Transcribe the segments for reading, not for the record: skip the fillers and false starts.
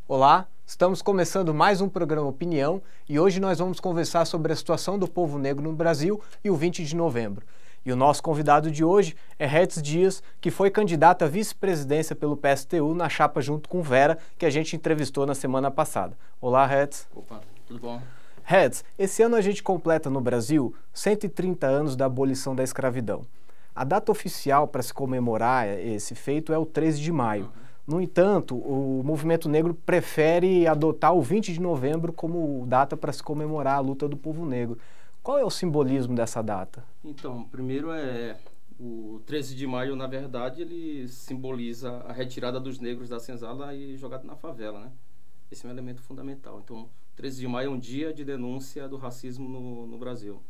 Olá, estamos começando mais um programa Opinião e hoje nós vamos conversar sobre a situação do povo negro no Brasil e o 20 de novembro. E o nosso convidado de hoje é Retz Dias, que foi candidato à vice-presidência pelo PSTU na chapa junto com Vera, que a gente entrevistou na semana passada. Olá, Retz. Opa, tudo bom? Retz, esse ano a gente completa no Brasil 130 anos da abolição da escravidão. A data oficial para se comemorar esse feito é o 13 de maio. No entanto, o movimento negro prefere adotar o 20 de novembro como data para se comemorar a luta do povo negro. Qual é o simbolismo dessa data? Então, primeiro o 13 de maio, na verdade, ele simboliza a retirada dos negros da senzala e jogada na favela, né? Esse é um elemento fundamental. Então, 13 de maio é um dia de denúncia do racismo no Brasil.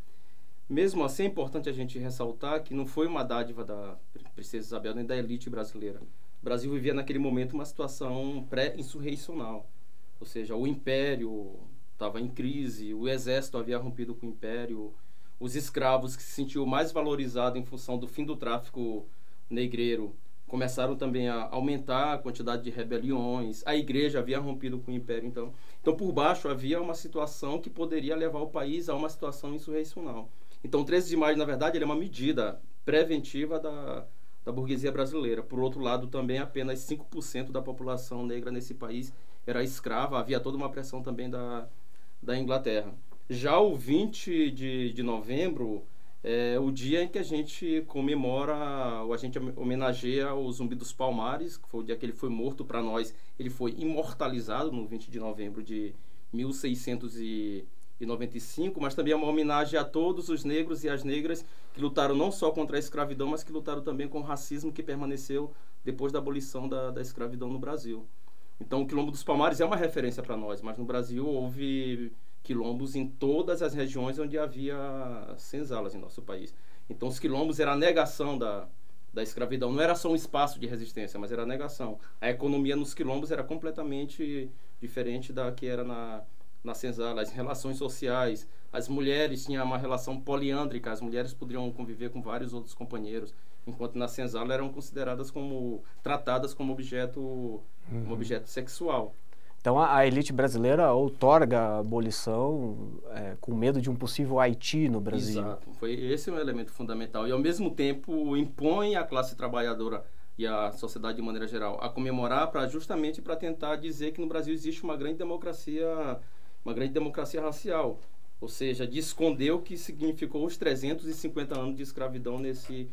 Mesmo assim, é importante a gente ressaltar que não foi uma dádiva da princesa Isabel nem da elite brasileira. O Brasil vivia naquele momento uma situação pré-insurreicional, ou seja, o império estava em crise, o exército havia rompido com o império, os escravos que se sentiam mais valorizados em função do fim do tráfico negreiro começaram também a aumentar a quantidade de rebeliões, a igreja havia rompido com o império, então por baixo havia uma situação que poderia levar o país a uma situação insurreicional. Então, o 13 de maio, na verdade, ele é uma medida preventiva da burguesia brasileira. Por outro lado, também apenas 5% da população negra nesse país era escrava. Havia toda uma pressão também da Inglaterra. Já o 20 de novembro é o dia em que a gente comemora, ou a gente homenageia o Zumbi dos Palmares, que foi o dia que ele foi morto. Para nós, ele foi imortalizado no 20 de novembro de 1695, mas também é uma homenagem a todos os negros e as negras que lutaram não só contra a escravidão, mas que lutaram também com o racismo que permaneceu depois da abolição da escravidão no Brasil. Então, o Quilombo dos Palmares é uma referência para nós, mas no Brasil houve quilombos em todas as regiões onde havia senzalas em nosso país. Então, os quilombos eram a negação da escravidão, não era só um espaço de resistência, mas era a negação. A economia nos quilombos era completamente diferente da que era na senzala, as relações sociais, as mulheres tinham uma relação poliândrica, as mulheres poderiam conviver com vários outros companheiros, enquanto na senzala eram consideradas tratadas como objeto sexual. Então a elite brasileira outorga a abolição com medo de um possível Haiti no Brasil. Exato, esse é um elemento fundamental e ao mesmo tempo impõe a classe trabalhadora e a sociedade de maneira geral a comemorar justamente para tentar dizer que no Brasil existe uma grande democracia racial, ou seja, de esconder o que significou os 350 anos de escravidão nesse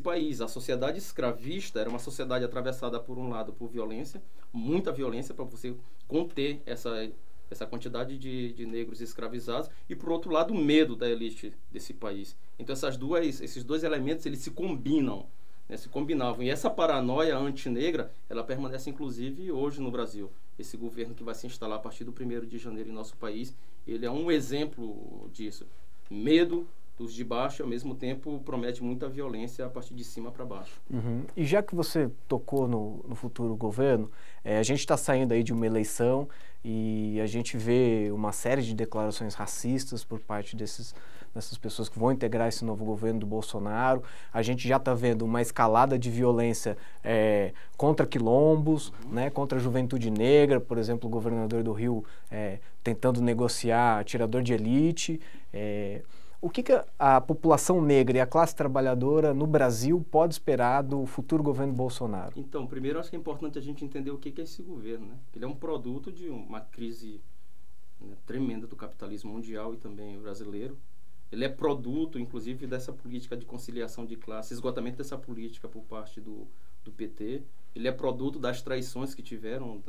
país. A sociedade escravista era uma sociedade atravessada, por um lado, por violência, muita violência para você conter essa quantidade de negros escravizados, e, por outro lado, o medo da elite desse país. Então, esses dois elementos, eles se combinam, né, se combinavam. E essa paranoia antinegra, ela permanece, inclusive, hoje no Brasil. Esse governo que vai se instalar a partir do 1º de janeiro em nosso país, ele é um exemplo disso. Medo dos de baixo, ao mesmo tempo, promete muita violência a partir de cima para baixo. Uhum. E já que você tocou no futuro governo, a gente está saindo aí de uma eleição e a gente vê uma série de declarações racistas por parte dessas pessoas que vão integrar esse novo governo do Bolsonaro. A gente já está vendo uma escalada de violência contra quilombos, né, contra a juventude negra, por exemplo, o governador do Rio tentando negociar tirador de elite. O que a população negra e a classe trabalhadora no Brasil pode esperar do futuro governo Bolsonaro? Então, primeiro, acho que é importante a gente entender o que é esse governo, né? Ele é um produto de uma crise, né, tremenda do capitalismo mundial e também brasileiro. Ele é produto, inclusive, dessa política de conciliação de classe, esgotamento dessa política por parte do PT. Ele é produto das traições que tiveram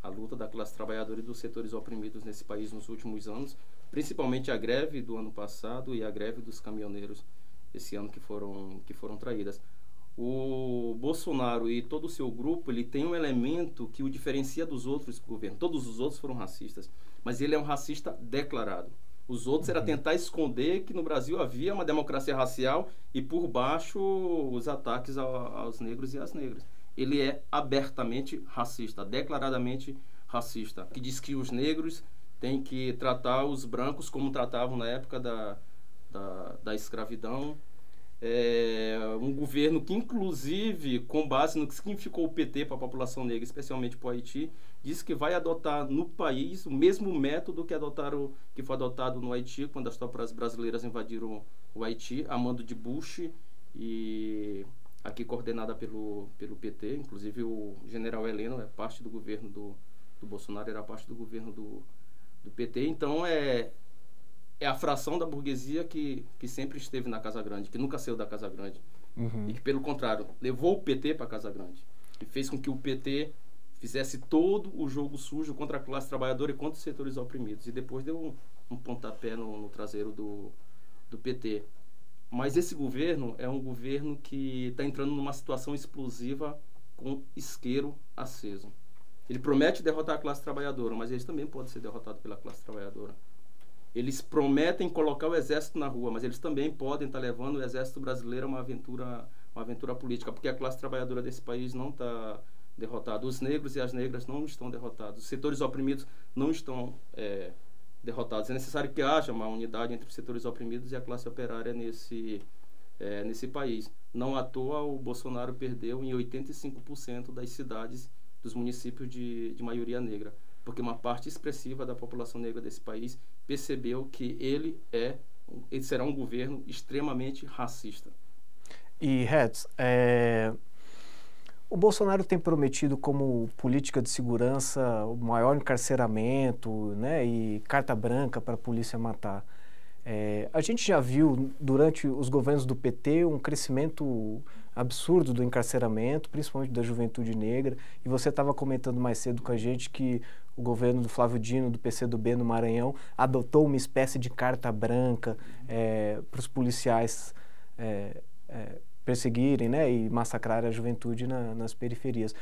a luta da classe trabalhadora e dos setores oprimidos nesse país nos últimos anos, principalmente a greve do ano passado e a greve dos caminhoneiros esse ano que foram traídas. O Bolsonaro e todo o seu grupo, ele tem um elemento que o diferencia dos outros governos. Todos os outros foram racistas, mas ele é um racista declarado. Os outros era tentar esconder que no Brasil havia uma democracia racial e por baixo os ataques aos negros e às negras. Ele é abertamente racista, declaradamente racista, que diz que os negros têm que tratar os brancos como tratavam na época da escravidão, Um governo que, inclusive, com base no que significou o PT para a população negra, especialmente para o Haiti, disse que vai adotar no país o mesmo método que foi adotado no Haiti, quando as tropas brasileiras invadiram o Haiti, a mando de Bush, e aqui coordenada pelo PT. Inclusive, o general Heleno é parte do governo do Bolsonaro, era parte do governo do PT. Então, é a fração da burguesia que sempre esteve na Casa Grande, que nunca saiu da Casa Grande. Uhum. E que, pelo contrário, levou o PT para a Casa Grande. E fez com que o PT fizesse todo o jogo sujo contra a classe trabalhadora e contra os setores oprimidos. E depois deu um pontapé no traseiro do PT. Mas esse governo é um governo que está entrando numa situação explosiva com isqueiro aceso. Ele promete derrotar a classe trabalhadora, mas eles também podem ser derrotados pela classe trabalhadora. Eles prometem colocar o exército na rua, mas eles também podem estar levando o exército brasileiro a uma aventura política, porque a classe trabalhadora desse país não está derrotada. Os negros e as negras não estão derrotados. Os setores oprimidos não estão derrotados. É necessário que haja uma unidade entre os setores oprimidos e a classe operária nesse país. Não à toa, o Bolsonaro perdeu em 85% das cidades, dos municípios de maioria negra, porque uma parte expressiva da população negra desse país percebeu que ele será um governo extremamente racista. E, Hetz, o Bolsonaro tem prometido como política de segurança o maior encarceramento, né, e carta branca para a polícia matar. A gente já viu, durante os governos do PT, um crescimento absurdo do encarceramento, principalmente da juventude negra, e você estava comentando mais cedo com a gente que o governo do Flávio Dino, do PCdoB no Maranhão, adotou uma espécie de carta branca para os policiais perseguirem, né, e massacrarem a juventude nas periferias.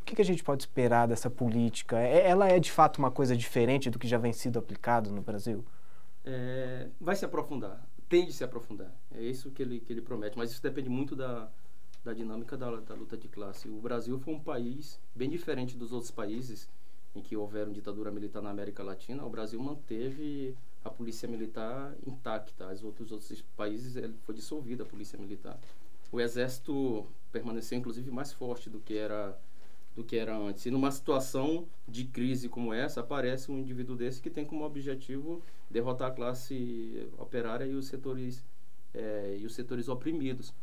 O que a gente pode esperar dessa política? Ela é de fato uma coisa diferente do que já vem sido aplicado no Brasil? Vai se aprofundar, tende a se aprofundar. É isso que ele promete, mas isso depende muito da dinâmica da luta de classe. O Brasil foi um país bem diferente dos outros países em que houveram ditadura militar na América Latina. O Brasil manteve a polícia militar intacta. Os outros países foi dissolvida a polícia militar. O exército permaneceu inclusive mais forte do que era antes. E numa situação de crise como essa, aparece um indivíduo desse que tem como objetivo derrotar a classe operária e os setores oprimidos.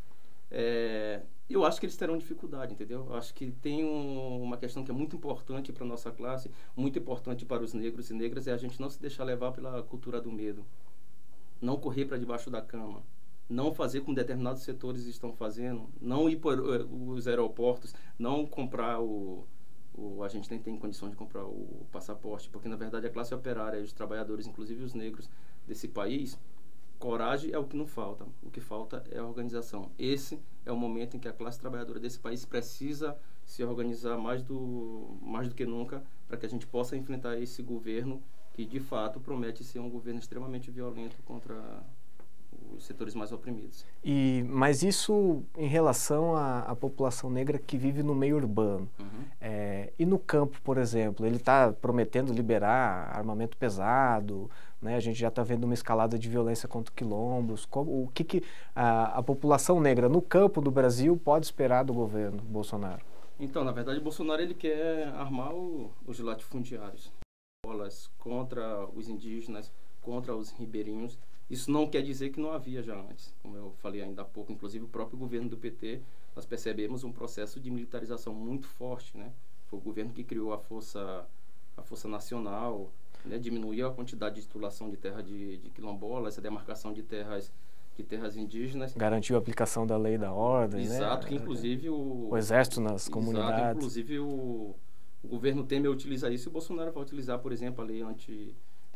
Eu acho que eles terão dificuldade, entendeu? Eu acho que tem uma questão que é muito importante para a nossa classe, muito importante para os negros e negras, é a gente não se deixar levar pela cultura do medo. Não correr para debaixo da cama. Não fazer como determinados setores estão fazendo, não ir para os aeroportos, não comprar a gente nem tem condição de comprar o passaporte, porque na verdade a classe operária e os trabalhadores, inclusive os negros desse país, coragem é o que não falta, o que falta é a organização. Esse é o momento em que a classe trabalhadora desse país precisa se organizar mais do que nunca, para que a gente possa enfrentar esse governo que de fato promete ser um governo extremamente violento contra os setores mais oprimidos. Mas isso em relação à população negra que vive no meio urbano. Uhum. E no campo, por exemplo, ele está prometendo liberar armamento pesado, né? A gente já está vendo uma escalada de violência contra quilombos. O que a população negra no campo do Brasil pode esperar do governo Bolsonaro? Então, na verdade, o Bolsonaro ele quer armar os latifundiários contra os indígenas, contra os ribeirinhos. Isso não quer dizer que não havia já antes, como eu falei ainda há pouco. Inclusive, o próprio governo do PT, nós percebemos um processo de militarização muito forte, né? Foi o governo que criou a Força Nacional, né? Diminuiu a quantidade de titulação de terra de quilombolas, a demarcação de terras indígenas. Garantiu a aplicação da lei e da ordem, exato, né? Que inclusive o exército nas comunidades. Exato, inclusive o governo Temer utiliza isso e o Bolsonaro vai utilizar, por exemplo, a lei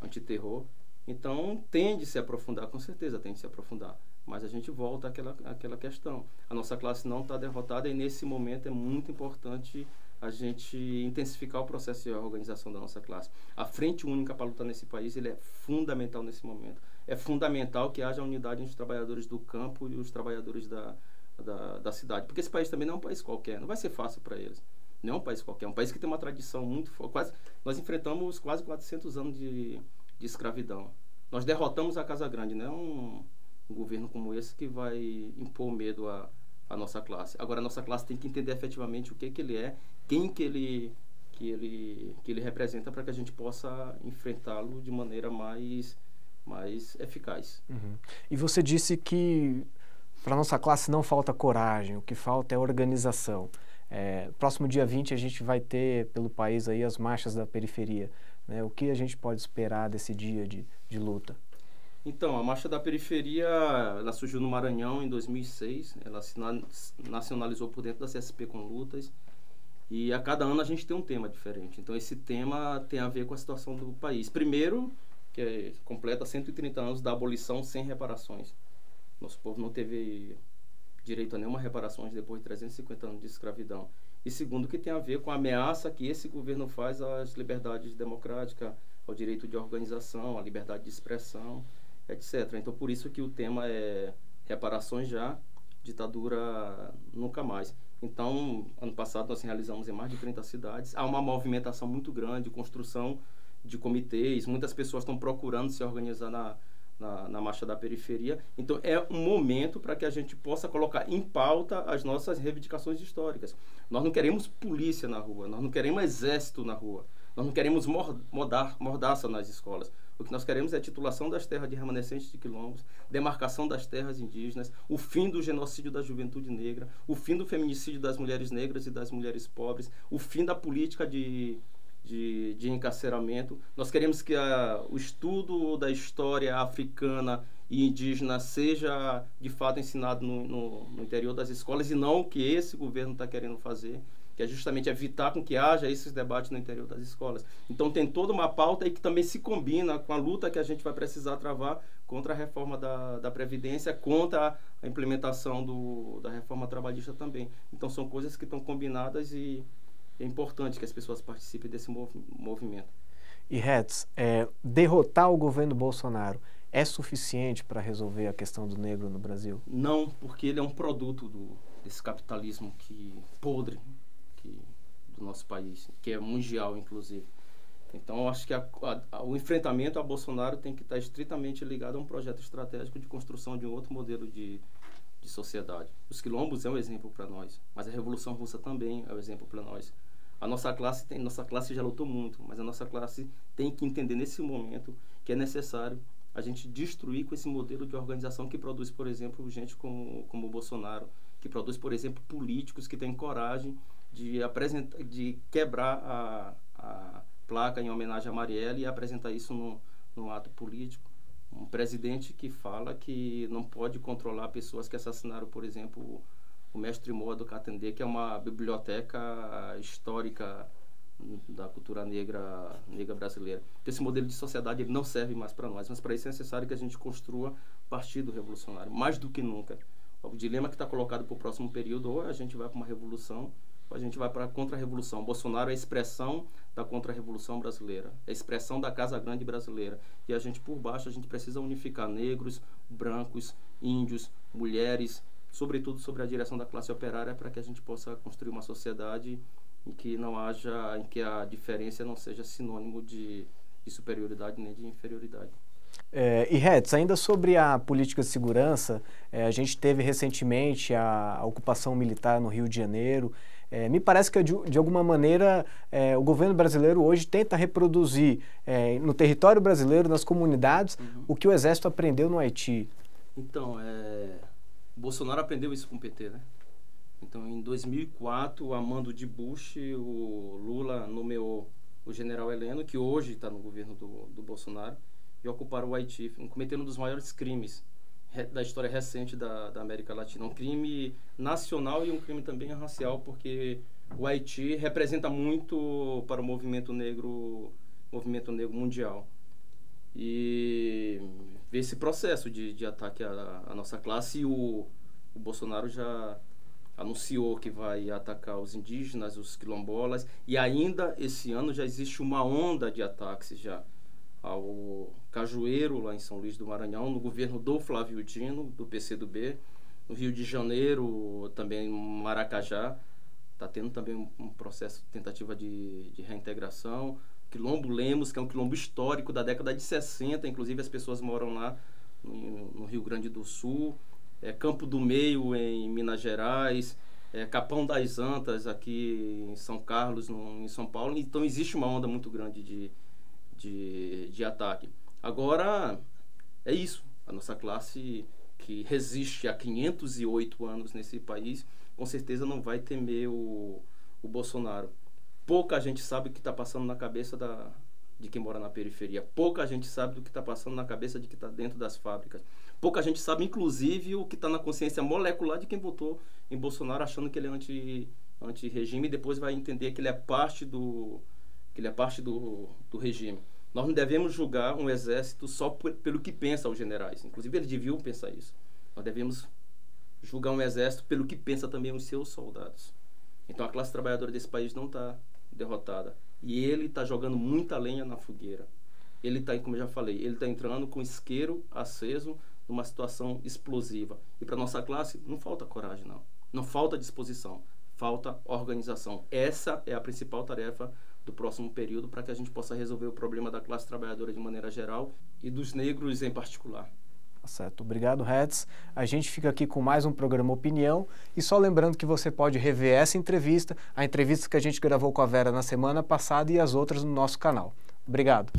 antiterror. Então, tende a se aprofundar, com certeza tende a se aprofundar. Mas a gente volta àquela questão. A nossa classe não está derrotada e, nesse momento, é muito importante a gente intensificar o processo de organização da nossa classe. A Frente Única para lutar nesse país ele é fundamental nesse momento. É fundamental que haja unidade entre os trabalhadores do campo e os trabalhadores da cidade. Porque esse país também não é um país qualquer. Não vai ser fácil para eles. Não é um país qualquer. É um país que tem uma tradição muito forte. Nós enfrentamos quase 400 anos de escravidão. Nós derrotamos a Casa Grande, não um governo como esse que vai impor medo à nossa classe. Agora, a nossa classe tem que entender efetivamente o que ele é, quem que ele representa, para que a gente possa enfrentá-lo de maneira mais eficaz. Uhum. E você disse que para a nossa classe não falta coragem, o que falta é organização. Próximo dia 20 a gente vai ter pelo país aí as marchas da periferia, né? O que a gente pode esperar desse dia de luta? Então, a Marcha da Periferia, ela surgiu no Maranhão em 2006, ela se nacionalizou por dentro da CSP com lutas, e a cada ano a gente tem um tema diferente. Então, esse tema tem a ver com a situação do país. Primeiro, que completa 130 anos da abolição sem reparações. Nosso povo não teve direito a nenhuma reparações depois de 350 anos de escravidão. E segundo, que tem a ver com a ameaça que esse governo faz às liberdades democráticas, ao direito de organização, à liberdade de expressão, etc. Então, por isso que o tema é reparações já, ditadura nunca mais. Então, ano passado nós realizamos em mais de 30 cidades. Há uma movimentação muito grande, construção de comitês, muitas pessoas estão procurando se organizar na Marcha da Periferia. Então, é um momento para que a gente possa colocar em pauta as nossas reivindicações históricas. Nós não queremos polícia na rua, nós não queremos exército na rua, nós não queremos mordaça nas escolas. O que nós queremos é a titulação das terras de remanescentes de quilombos, demarcação das terras indígenas, o fim do genocídio da juventude negra, o fim do feminicídio das mulheres negras e das mulheres pobres, o fim da política de encarceramento. Nós queremos que o estudo da história africana e indígena seja de fato ensinado no interior das escolas, e não o que esse governo está querendo fazer, que é justamente evitar com que haja esses debates no interior das escolas. Então tem toda uma pauta aí que também se combina com a luta que a gente vai precisar travar contra a reforma da Previdência, contra a implementação da reforma trabalhista também. Então são coisas que estão combinadas, e é importante que as pessoas participem desse movimento. E Hetz, derrotar o governo Bolsonaro é suficiente para resolver a questão do negro no Brasil? Não, porque ele é um produto desse capitalismo podre do nosso país, que é mundial, inclusive. Então, eu acho que o enfrentamento a Bolsonaro tem que estar estritamente ligado a um projeto estratégico de construção de um outro modelo de sociedade. Os quilombos é um exemplo para nós, mas a Revolução Russa também é um exemplo para nós. Nossa classe já lutou muito, mas a nossa classe tem que entender nesse momento que é necessário a gente destruir com esse modelo de organização que produz, por exemplo, gente como o Bolsonaro, que produz, por exemplo, políticos que têm coragem de quebrar a placa em homenagem a Marielle e apresentar isso num ato político. Um presidente que fala que não pode controlar pessoas que assassinaram, por exemplo, o Mestre Moa do Catendê, que é uma biblioteca histórica da cultura negra brasileira. Então, esse modelo de sociedade ele não serve mais para nós, mas para isso é necessário que a gente construa partido revolucionário, mais do que nunca. O dilema que está colocado para o próximo período, ou a gente vai para uma revolução, ou a gente vai para a contra-revolução. Bolsonaro é a expressão da contra-revolução brasileira, é a expressão da Casa Grande brasileira. E a gente, por baixo, a gente precisa unificar negros, brancos, índios, mulheres, sobretudo sobre a direção da classe operária, para que a gente possa construir uma sociedade em que a diferença não seja sinônimo de superioridade nem de inferioridade. E Hetz, ainda sobre a política de segurança, a gente teve recentemente a ocupação militar no Rio de Janeiro. Me parece que de alguma maneira o governo brasileiro hoje tenta reproduzir no território brasileiro, nas comunidades, o que o Exército aprendeu no Haiti. Então, Bolsonaro aprendeu isso com o PT, né? Então, em 2004, a mando de Bush, o Lula nomeou o general Heleno, que hoje está no governo do Bolsonaro, e ocuparam o Haiti, cometendo um dos maiores crimes da história recente da América Latina. Um crime nacional e um crime também racial, porque o Haiti representa muito para o movimento negro mundial. E esse processo de ataque à nossa classe, e o Bolsonaro já anunciou que vai atacar os indígenas, os quilombolas, e ainda esse ano já existe uma onda de ataques já ao Cajueiro, lá em São Luís do Maranhão, no governo do Flávio Dino, do PCdoB, no Rio de Janeiro, também em Maracajá, está tendo também um processo de tentativa de reintegração. Quilombo Lemos, que é um quilombo histórico da década de 60, inclusive as pessoas moram lá no Rio Grande do Sul, Campo do Meio, em Minas Gerais, Capão das Antas, aqui em São Carlos, em São Paulo. Então, existe uma onda muito grande de ataque. Agora, é isso. A nossa classe, que resiste há 508 anos nesse país, com certeza não vai temer o Bolsonaro. Pouca gente sabe o que está passando na cabeça de quem mora na periferia. Pouca gente sabe do que está passando na cabeça de quem está dentro das fábricas. Pouca gente sabe, inclusive, o que está na consciência molecular de quem votou em Bolsonaro, achando que ele é anti-regime, e depois vai entender que ele é parte do regime. Nós não devemos julgar um exército só pelo que pensam os generais. Inclusive, eles deviam pensar isso. Nós devemos julgar um exército pelo que pensa também os seus soldados. Então, a classe trabalhadora desse país não está derrotada. E ele está jogando muita lenha na fogueira. Ele está, como eu já falei, ele está entrando com isqueiro aceso numa situação explosiva. E para nossa classe, não falta coragem, não. Não falta disposição. Falta organização. Essa é a principal tarefa do próximo período para que a gente possa resolver o problema da classe trabalhadora de maneira geral e dos negros em particular. Tá certo. Obrigado, Reds. A gente fica aqui com mais um programa Opinião e só lembrando que você pode rever essa entrevista, a entrevista que a gente gravou com a Vera na semana passada e as outras no nosso canal. Obrigado.